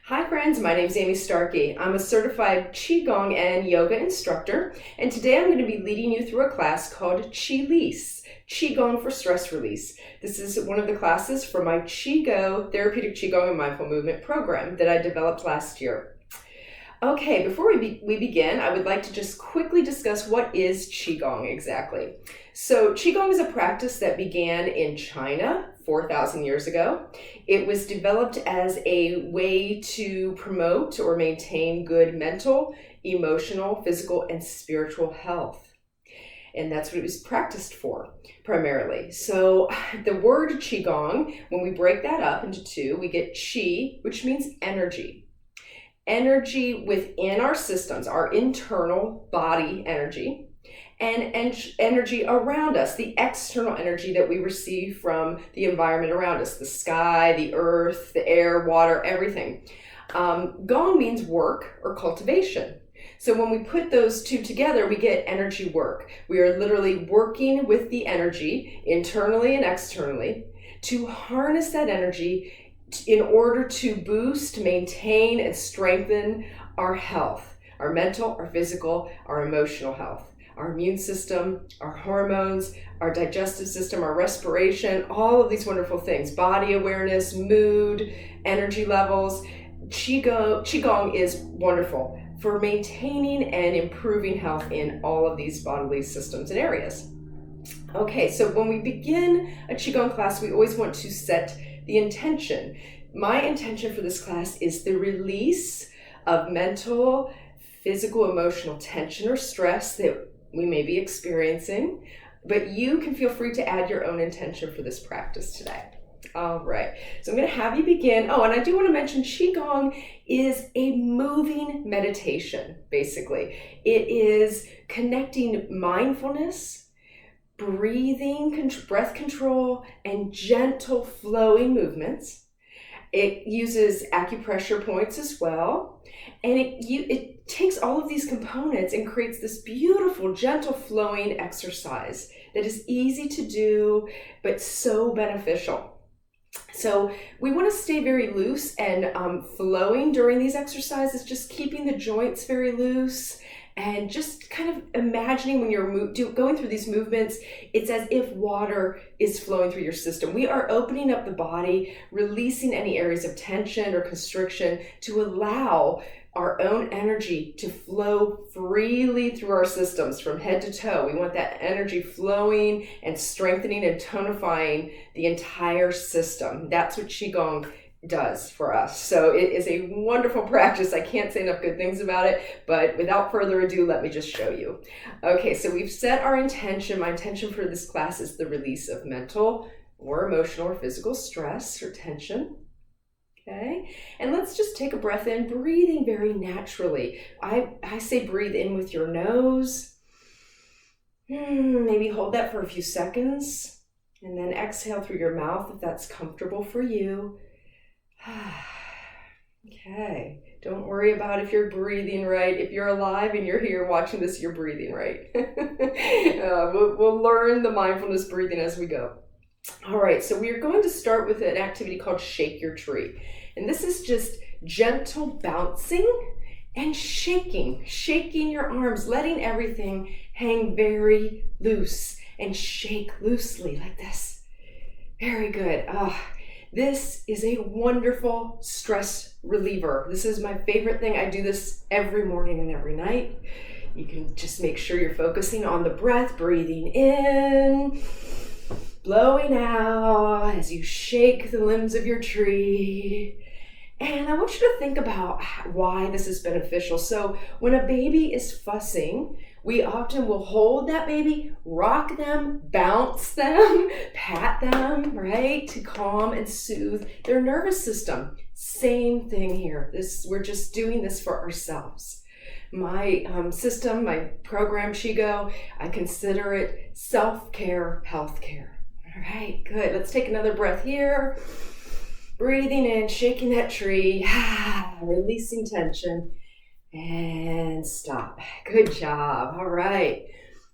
Hi friends, my name is Amy Starkey. I'm a certified Qigong and yoga instructor, and today I'm going to be leading you through a class called Qi-Lease, Qigong for stress release. This is one of the classes from my Qigong, Therapeutic Qigong and Mindful Movement program that I developed last year. Okay, before we begin, I would like to just quickly discuss what is Qigong exactly. So Qigong is a practice that began in China 4,000 years ago. It was developed as a way to promote or maintain good mental, emotional, physical, and spiritual health. And that's what it was practiced for, primarily. So the word Qigong, when we break that up into two, we get Qi, which means energy. Energy within our systems, our internal body energy, and energy around us, the external energy that we receive from the environment around us, the sky, the earth, the air, water, everything. Gong means work or cultivation. So when we put those two together, we get energy work. We are literally working with the energy internally and externally to harness that energy in order to boost, maintain, and strengthen our health, our mental, our physical, our emotional health, our immune system, our hormones, our digestive system, our respiration, all of these wonderful things, body awareness, mood, energy levels. Qigong is wonderful for maintaining and improving health in all of these bodily systems and areas. Okay, so when we begin a Qigong class, we always want to set the intention. My intention for this class is the release of mental, physical, emotional tension or stress that we may be experiencing, but you can feel free to add your own intention for this practice today. All right, so I'm going to have you begin. Oh, and I do want to mention Qigong is a moving meditation, basically. It is connecting mindfulness, breathing, breath control, and gentle flowing movements. It uses acupressure points as well. And it takes all of these components and creates this beautiful, gentle flowing exercise that is easy to do, but so beneficial. So we want to stay very loose and flowing during these exercises, just keeping the joints very loose. And just kind of imagining when you're going through these movements, it's as if water is flowing through your system. We are opening up the body, releasing any areas of tension or constriction to allow our own energy to flow freely through our systems from head to toe. We want that energy flowing and strengthening and tonifying the entire system. That's what Qigong does for us. So it is a wonderful practice. I can't say enough good things about it, but without further ado, let me just show you. Okay, so we've set our intention. My intention for this class is the release of mental or emotional or physical stress or tension. Okay, and let's just take a breath in, breathing very naturally. I say breathe in with your nose. Maybe hold that for a few seconds, and then exhale through your mouth if that's comfortable for you. Okay, don't worry about if you're breathing right. If you're alive and you're here watching this, you're breathing right. We'll learn the mindfulness breathing as we go. All right, so we are going to start with an activity called Shake Your Tree. And this is just gentle bouncing and shaking your arms, letting everything hang very loose and shake loosely like this. Very good. This is a wonderful stress reliever. This is my favorite thing. I do this every morning and every night. You can just make sure you're focusing on the breath, breathing in, blowing out as you shake the limbs of your tree. And I want you to think about why this is beneficial. So when a baby is fussing, we often will hold that baby, rock them, bounce them, pat them, right? To calm and soothe their nervous system. Same thing here. We're just doing this for ourselves. My system, my program, Qigong, I consider it self-care, healthcare. All right, good. Let's take another breath here. Breathing in, shaking that tree, releasing tension, and stop. Good job. All right.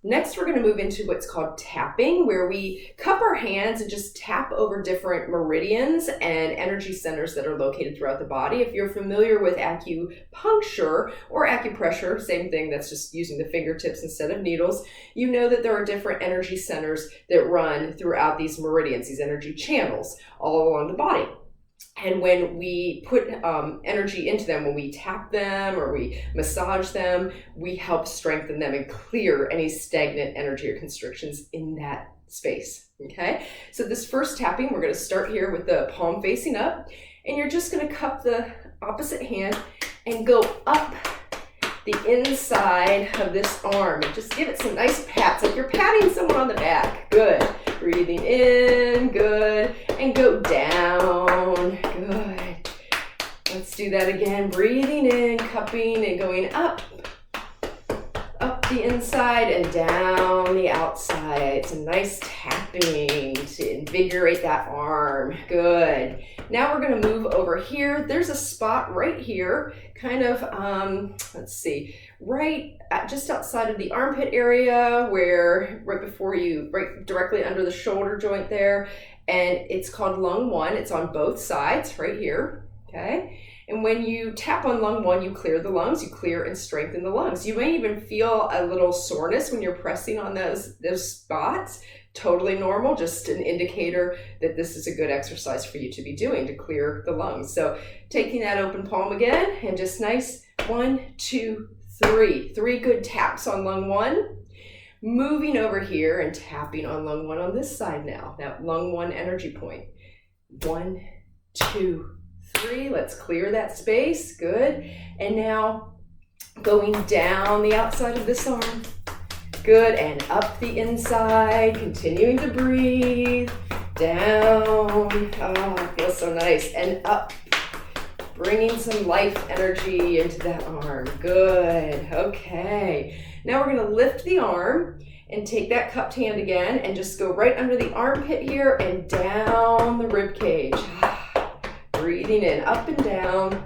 Next, we're going to move into what's called tapping, where we cup our hands and just tap over different meridians and energy centers that are located throughout the body. If you're familiar with acupuncture or acupressure, same thing, that's just using the fingertips instead of needles, you know that there are different energy centers that run throughout these meridians, these energy channels all along the body. And when we put energy into them, when we tap them or we massage them, we help strengthen them and clear any stagnant energy or constrictions in that space, okay? So this first tapping, we're gonna start here with the palm facing up, and you're just gonna cup the opposite hand and go up the inside of this arm. And just give it some nice pats, like you're patting someone on the back. Good. Breathing in, good. And go down, good. Let's do that again. Breathing in, cupping, and going up the inside and down the outside. Some nice tapping to invigorate that arm. Good. Now we're going to move over here. There's a spot right here, kind of, let's see, right just outside of the armpit area, where right directly under the shoulder joint there. And it's called lung 1. It's on both sides right here, okay? And when you tap on lung 1, you clear the lungs, you clear and strengthen the lungs. You may even feel a little soreness when you're pressing on those spots. Totally normal, just an indicator that this is a good exercise for you to be doing to clear the lungs. So taking that open palm again and just nice 1, 2, 3. 3 good taps on lung 1. Moving over here and tapping on lung 1 on this side now, that lung 1 energy point. 1, 2, 3. Let's clear that space. Good. And now going down the outside of this arm. Good. And up the inside. Continuing to breathe. Down. Oh, it feels so nice. And up. Bringing some life energy into that arm. Good. Okay. Now we're going to lift the arm and take that cupped hand again and just go right under the armpit here and down the rib cage. Breathing in, up and down.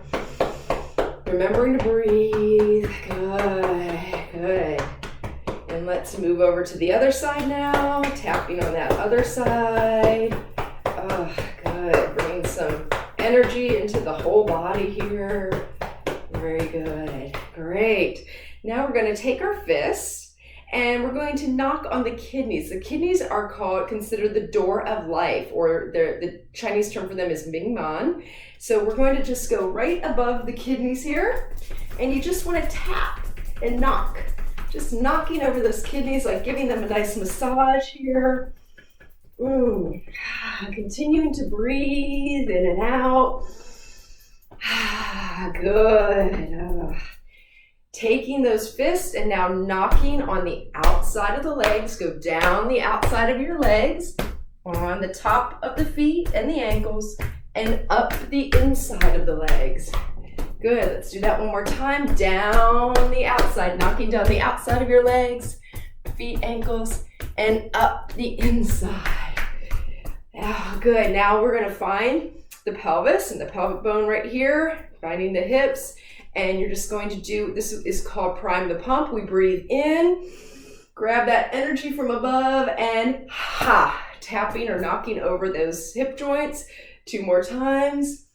Remembering to breathe. Good, good. And let's move over to the other side now. Tapping on that other side. Oh, good. Bringing some energy into the whole body here. Very good. Great. Now we're going to take our fists and we're going to knock on the kidneys. The kidneys are considered the door of life, or the Chinese term for them is Mingman. So we're going to just go right above the kidneys here, and you just want to tap and knock. Just knocking over those kidneys, like giving them a nice massage here. Continuing to breathe in and out. Good. Taking those fists and now knocking on the outside of the legs. Go down the outside of your legs, on the top of the feet and the ankles, and up the inside of the legs. Good. Let's do that one more time. Down the outside, knocking down the outside of your legs, feet, ankles, and up the inside. Oh, good. Now we're going to find the pelvis and the pelvic bone right here, finding the hips. And you're just going to do, this is called prime the pump. We breathe in, grab that energy from above, and tapping or knocking over those hip joints. 2 more times.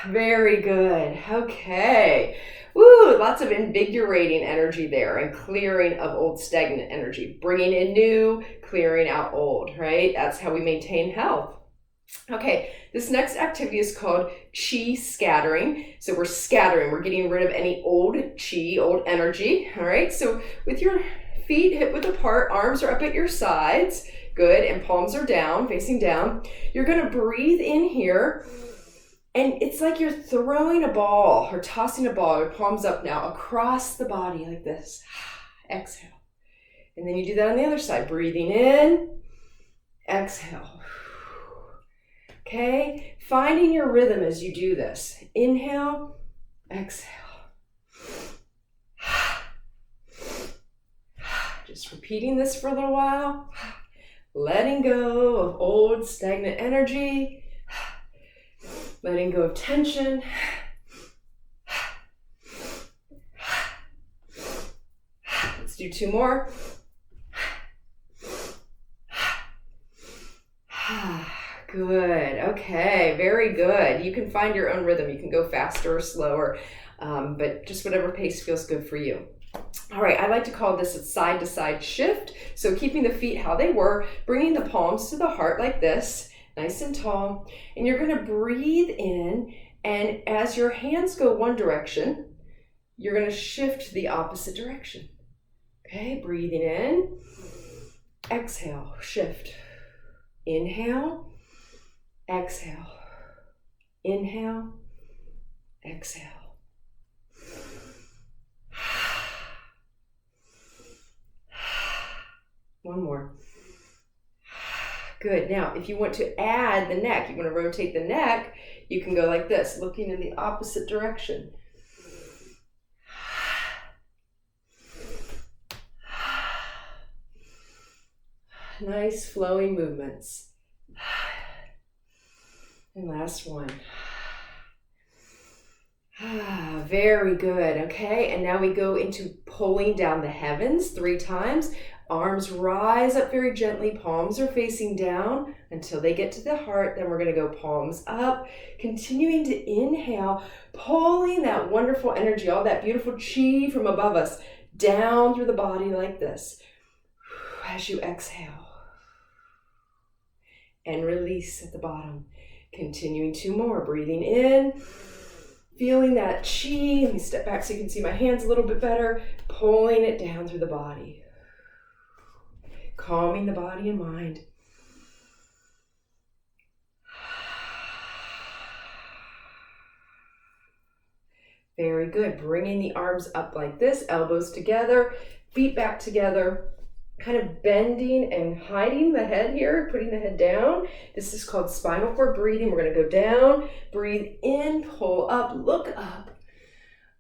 Very good. Okay. Woo, lots of invigorating energy there and clearing of old stagnant energy. Bringing in new, clearing out old, right? That's how we maintain health. Okay, this next activity is called Qi scattering. So we're scattering, we're getting rid of any old Qi, old energy. All right, so with your feet hip width apart, arms are up at your sides. Good, and palms are down, facing down. You're gonna breathe in here, and it's like you're throwing a ball or tossing a ball, your palms up now, across the body like this. Exhale. And then you do that on the other side, breathing in, exhale. Okay, finding your rhythm as you do this. Inhale, exhale. Just repeating this for a little while. Letting go of old stagnant energy. Letting go of tension. Let's do 2 more. Good. Okay, very good. You can find your own rhythm. You can go faster or slower, but just whatever pace feels good for you. All right, I like to call this a side-to-side shift. So keeping the feet how they were, bringing the palms to the heart like this, nice and tall. And you're going to breathe in, and as your hands go one direction, you're going to shift the opposite direction. Okay, breathing in, exhale, shift. Inhale, exhale, inhale, exhale. One more. Good. Now, if you want to add the neck, you want to rotate the neck, you can go like this, looking in the opposite direction. Nice flowing movements. And last one. Very good. Okay, and now we go into pulling down the heavens 3 times. Arms rise up very gently. Palms are facing down until they get to the heart. Then we're going to go palms up, continuing to inhale, pulling that wonderful energy, all that beautiful Qi from above us, down through the body like this. As you exhale. And release at the bottom. Continuing 2 more. Breathing in. Feeling that Qi. Let me step back so you can see my hands a little bit better. Pulling it down through the body. Calming the body and mind. Very good. Bringing the arms up like this. Elbows together. Feet back together. Kind of bending and hiding the head here, putting the head down. This is called spinal cord breathing. We're going to go down, breathe in, pull up, look up.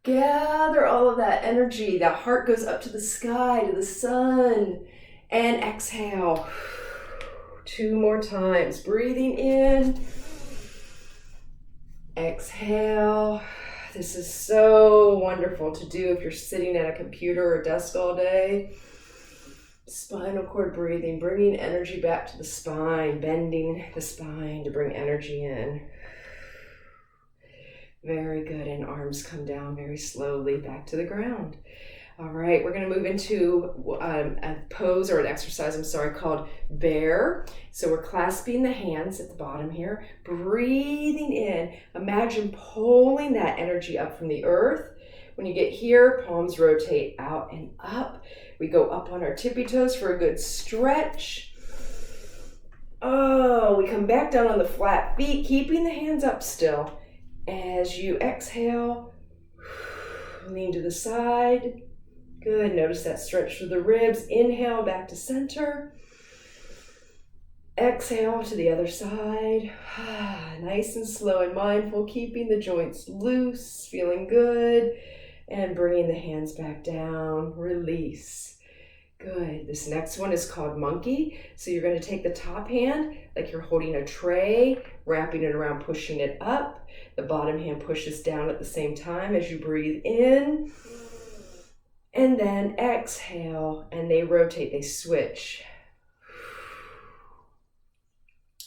Gather all of that energy. That heart goes up to the sky, to the sun. And exhale. 2 more times. Breathing in. Exhale. This is so wonderful to do if you're sitting at a computer or desk all day. Spinal cord breathing, bringing energy back to the spine, bending the spine to bring energy in. Very good, and arms come down very slowly back to the ground. All right, we're going to move into a pose or an exercise, called bear. So we're clasping the hands at the bottom here, breathing in. Imagine pulling that energy up from the earth. When you get here, palms rotate out and up. We go up on our tippy toes for a good stretch. Oh, we come back down on the flat feet, keeping the hands up still. As you exhale, lean to the side. Good, notice that stretch through the ribs. Inhale, back to center. Exhale to the other side. Nice and slow and mindful, keeping the joints loose, feeling good. And bringing the hands back down, release. Good. This next one is called monkey. So you're going to take the top hand like you're holding a tray, wrapping it around, pushing it up. The bottom hand pushes down at the same time as you breathe in. And then exhale, and they rotate, they switch.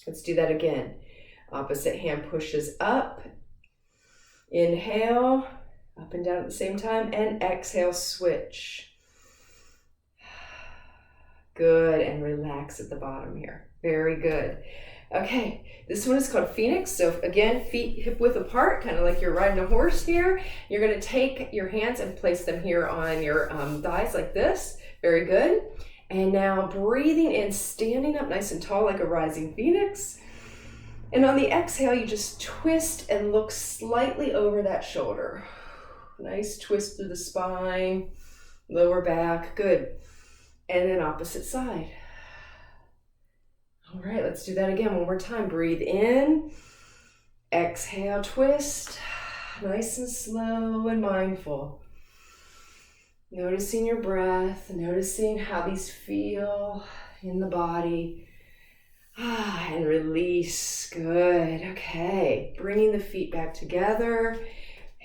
Let's do that again. Opposite hand pushes up. Inhale. Up and down at the same time, and exhale, switch. Good, and relax at the bottom here. Very good. Okay, this one is called Phoenix. So again, feet hip width apart, kind of like you're riding a horse here. You're going to take your hands and place them here on your thighs like this. Very good. And now breathing in, standing up nice and tall like a rising phoenix. And on the exhale, you just twist and look slightly over that shoulder. Nice twist through the spine, lower back, good. And then opposite side. All right, let's do that again one more time. Breathe in, exhale, twist, nice and slow and mindful. Noticing your breath, noticing how these feel in the body. And release, good, okay. Bringing the feet back together.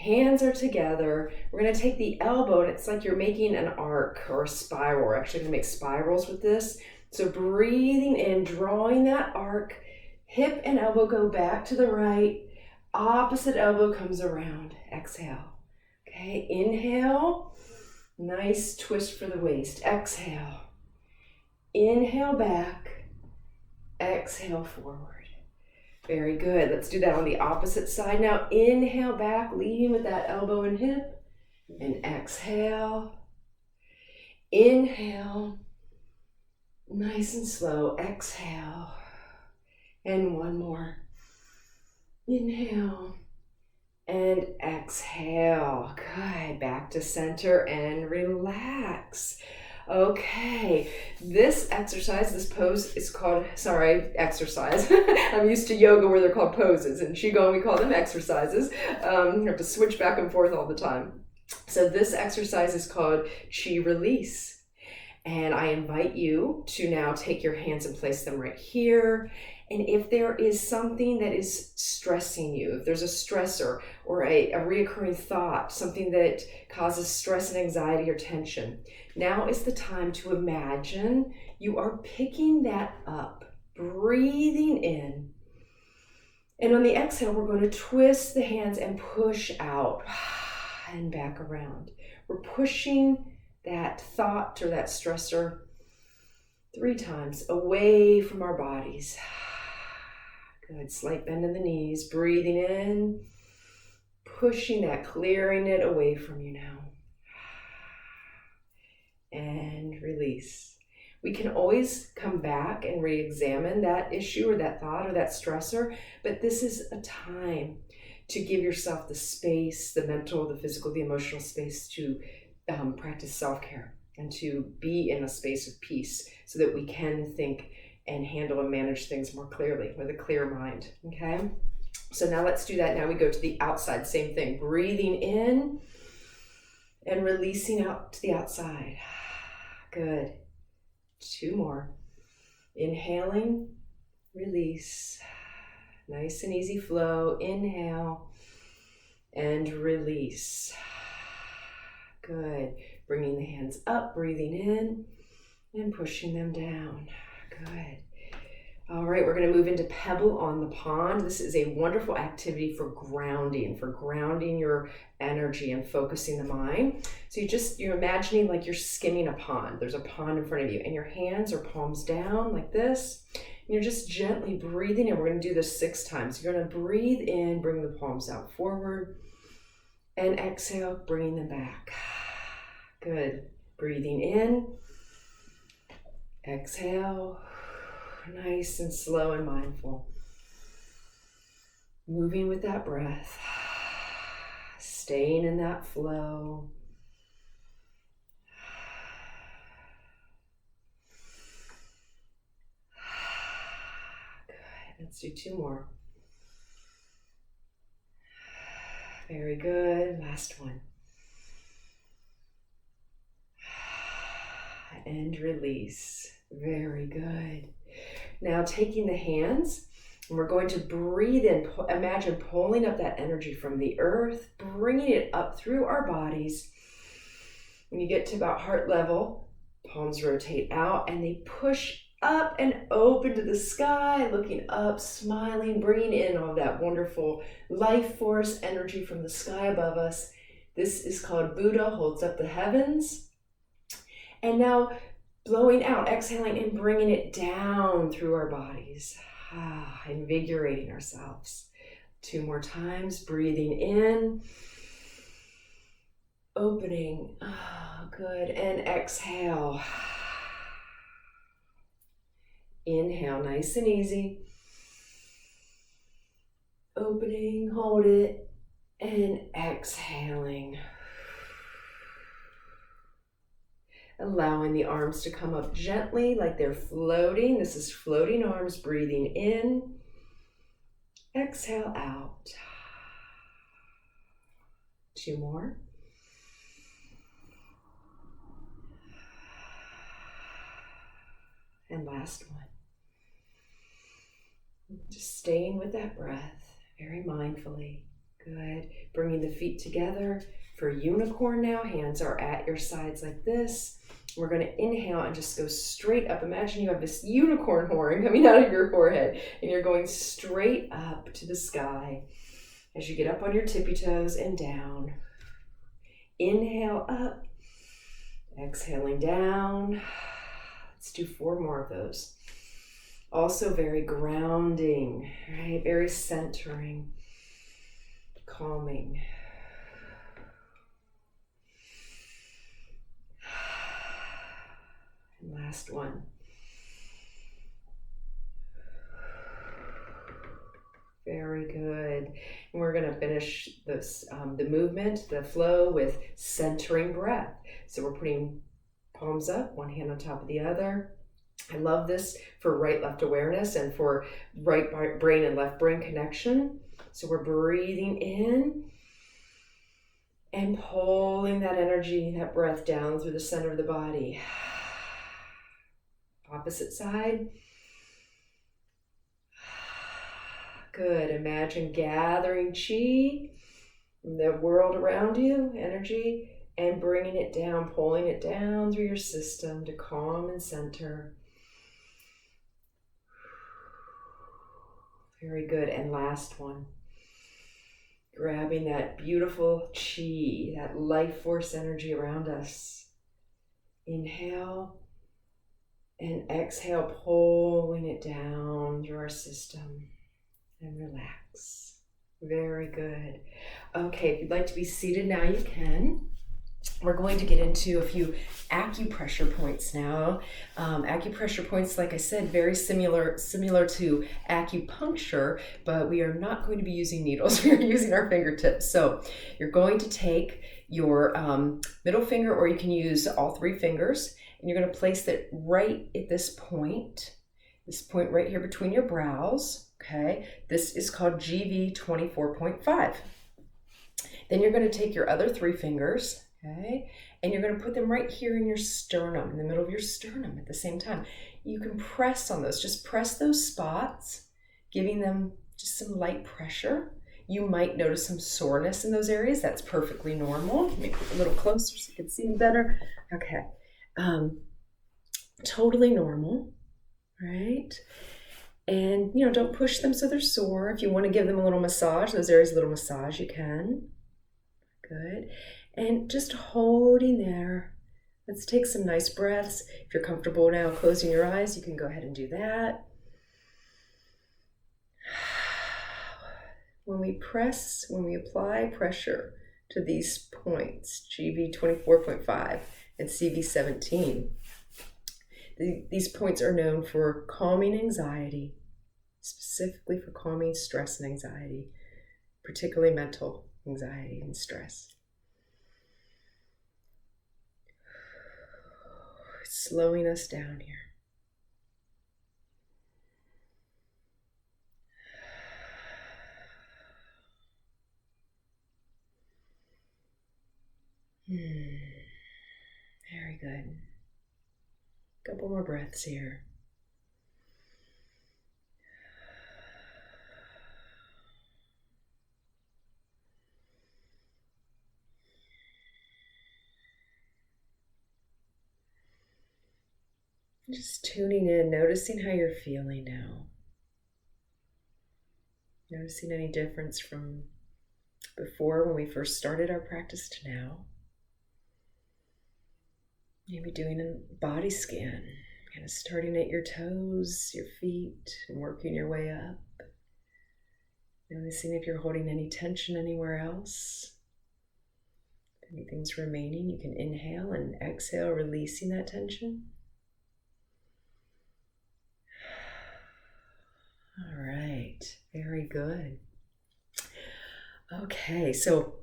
Hands are together. We're going to take the elbow, and it's like you're making an arc or a spiral. We're actually going to make spirals with this. So breathing in, drawing that arc, hip and elbow go back to the right, opposite elbow comes around. Exhale. Okay, inhale, nice twist for the waist. Exhale. Inhale back, exhale forward. Very good. Let's do that on the opposite side now. Inhale back, leading with that elbow and hip, and exhale. Inhale, nice and slow. Exhale, and one more. Inhale and exhale. Good. Back to center and relax. Okay, this exercise, this pose is called, exercise. I'm used to yoga where they're called poses. In Qigong, we call them exercises. You have to switch back and forth all the time. So this exercise is called Qi-Release. And I invite you to now take your hands and place them right here. And if there is something that is stressing you, if there's a stressor or a reoccurring thought, something that causes stress and anxiety or tension, now is the time to imagine you are picking that up, breathing in. And on the exhale, we're going to twist the hands and push out and back around. We're pushing that thought or that stressor 3 times away from our bodies. Good, slight bend in the knees, breathing in, pushing that, clearing it away from you now. And release. We can always come back and re-examine that issue or that thought or that stressor, but this is a time to give yourself the space, the mental, the physical, the emotional space to practice self-care and to be in a space of peace so that we can think and handle and manage things more clearly with a clear mind, okay? So now let's do that. Now we go to the outside, same thing. Breathing in and releasing out to the outside. Good. 2 more. Inhaling, release. Nice and easy flow. Inhale and release. Good. Bringing the hands up, breathing in and pushing them down. Good. All right, we're going to move into Pebble on the Pond. This is a wonderful activity for grounding your energy and focusing the mind. So you're imagining like you're skimming a pond. There's a pond in front of you and your hands are palms down like this. And you're just gently breathing in. We're going to do this 6 times. You're going to breathe in, bring the palms out forward, and exhale, bringing them back. Good. Breathing in, exhale. Nice and slow and mindful. Moving with that breath. Staying in that flow. Good. Let's do 2 more. Very good. Last one. And release. Very good. Now taking the hands, and we're going to breathe in. Imagine pulling up that energy from the earth, bringing it up through our bodies. When you get to about heart level, palms rotate out and they push up and open to the sky, looking up, smiling, bringing in all that wonderful life force energy from the sky above us. This is called Buddha holds up the heavens. And now blowing out, exhaling and bringing it down through our bodies. Invigorating ourselves. 2 more times, breathing in, opening, good, and exhale. Inhale, nice and easy. Opening, hold it, and exhaling. Allowing the arms to come up gently like they're floating. This is floating arms, breathing in. Exhale out. 2 more. And last one. Just staying with that breath very mindfully. Good. Bringing the feet together for unicorn now. Hands are at your sides like this. We're going to inhale and just go straight up. Imagine you have this unicorn horn coming out of your forehead and you're going straight up to the sky as you get up on your tippy toes and down. Inhale up, exhaling down. Let's do 4 more of those. Also very grounding, right? Very centering, calming. And last one. Very good. And we're going to finish this, the movement, the flow with centering breath. So we're putting palms up, one hand on top of the other. I love this for right-left awareness and for right brain and left brain connection. So we're breathing in and pulling that energy, that breath down through the center of the body. Opposite side. Good. Imagine gathering Qi from the world around you, energy, and bringing it down, pulling it down through your system to calm and center. Very good. And last one. Grabbing that beautiful Qi, that life force energy around us. Inhale and exhale, pulling it down through our system. And relax. Very good. Okay, if you'd like to be seated now, you can. We're going to get into a few acupressure points now. Acupressure points, like I said, very similar to acupuncture, but we are not going to be using needles. We are using our fingertips. So you're going to take your middle finger, or you can use all 3 fingers, and you're going to place it right at this point right here between your brows. Okay, this is called GV 24.5. Then you're going to take your other 3 fingers, okay, and you're going to put them right here in your sternum, in the middle of your sternum at the same time. You can press on those, just press those spots, giving them just some light pressure. You might notice some soreness in those areas. That's perfectly normal. Make it a little closer so you can see them better. Okay, totally normal, right? And, don't push them so they're sore. If you want to give them a little massage, those areas a little massage, you can. Good. And just holding there. Let's take some nice breaths. If you're comfortable now closing your eyes, you can go ahead and do that. When we apply pressure to these points, GV 24.5 and CV 17, these points are known for calming anxiety, specifically for calming stress and anxiety, particularly mental anxiety and stress. It's slowing us down here. Very good. Couple more breaths here. Just tuning in, noticing how you're feeling now. Noticing any difference from before when we first started our practice to now. Maybe doing a body scan, kind of starting at your toes, your feet, and working your way up. Noticing if you're holding any tension anywhere else. If anything's remaining, you can inhale and exhale, releasing that tension. All right, very good. Okay, so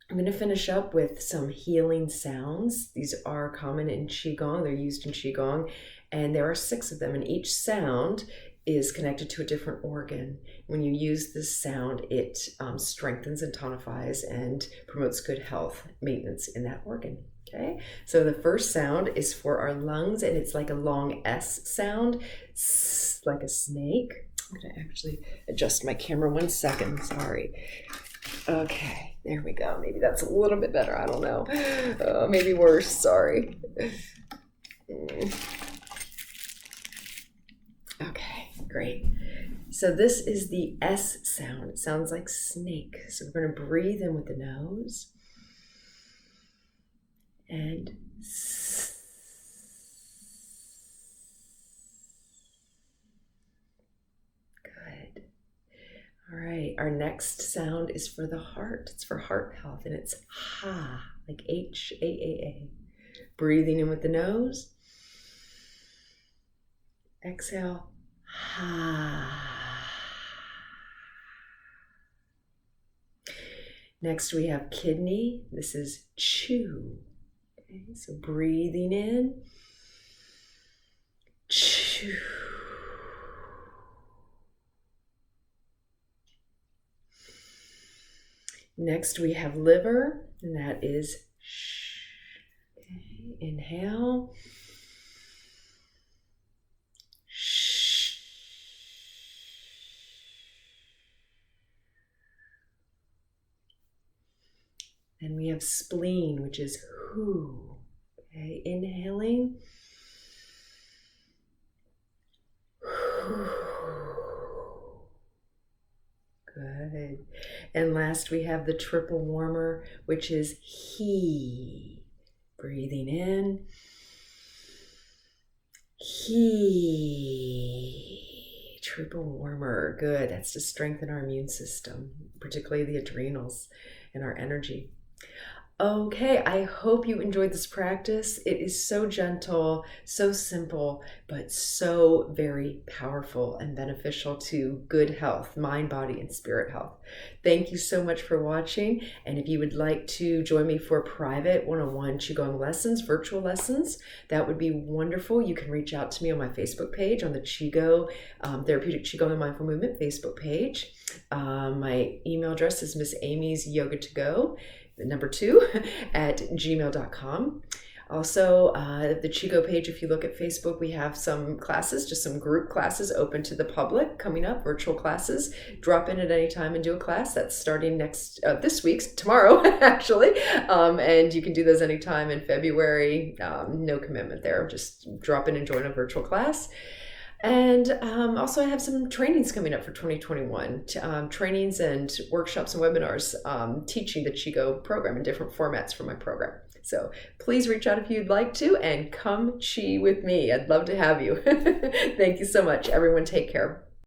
I'm going to finish up with some healing sounds. These are common in Qigong. They're used in Qigong, and there are 6 of them, and each sound is connected to a different organ. When you use this sound, it strengthens and tonifies and promotes good health maintenance in that organ. Okay, so the first sound is for our lungs, and it's like a long S sound, like a snake. I'm going to actually adjust my camera 1 second, sorry. Okay, there we go. Maybe that's a little bit better. I don't know. Maybe worse. Sorry. Okay, great. So this is the S sound. It sounds like snake. So we're going to breathe in with the nose. And good. All right, our next sound is for the heart. It's for heart health, and it's ha, like H-A-A-A. Breathing in with the nose. Exhale, ha. Next we have kidney. This is chew. Okay, so breathing in, chew. Next we have liver, and that is shh. Okay, inhale. Shh. Then we have spleen, which is who. Okay, inhaling. Good. And last we have the triple warmer, which is he. Breathing in. He. Triple warmer. Good. That's to strengthen our immune system, particularly the adrenals and our energy. Okay, I hope you enjoyed this practice. It is so gentle, so simple, but so very powerful and beneficial to good health, mind, body, and spirit health. Thank you so much for watching. And if you would like to join me for private one-on-one Qigong lessons, virtual lessons, that would be wonderful. You can reach out to me on my Facebook page, on the Therapeutic Qigong and Mindful Movement Facebook page. My email address is Miss Amy's Yoga to Go. Number 2 at gmail.com. Also, the Qigo page, if you look at Facebook, we have some classes, just some group classes open to the public coming up, virtual classes. Drop in at any time and do a class. That's starting this week's, tomorrow, actually. And you can do those anytime in February. No commitment there. Just drop in and join a virtual class. And also I have some trainings coming up for 2021, trainings and workshops and webinars teaching the Qigo program in different formats for my program. So please reach out if you'd like to and come Qi with me. I'd love to have you. Thank you so much. Everyone take care.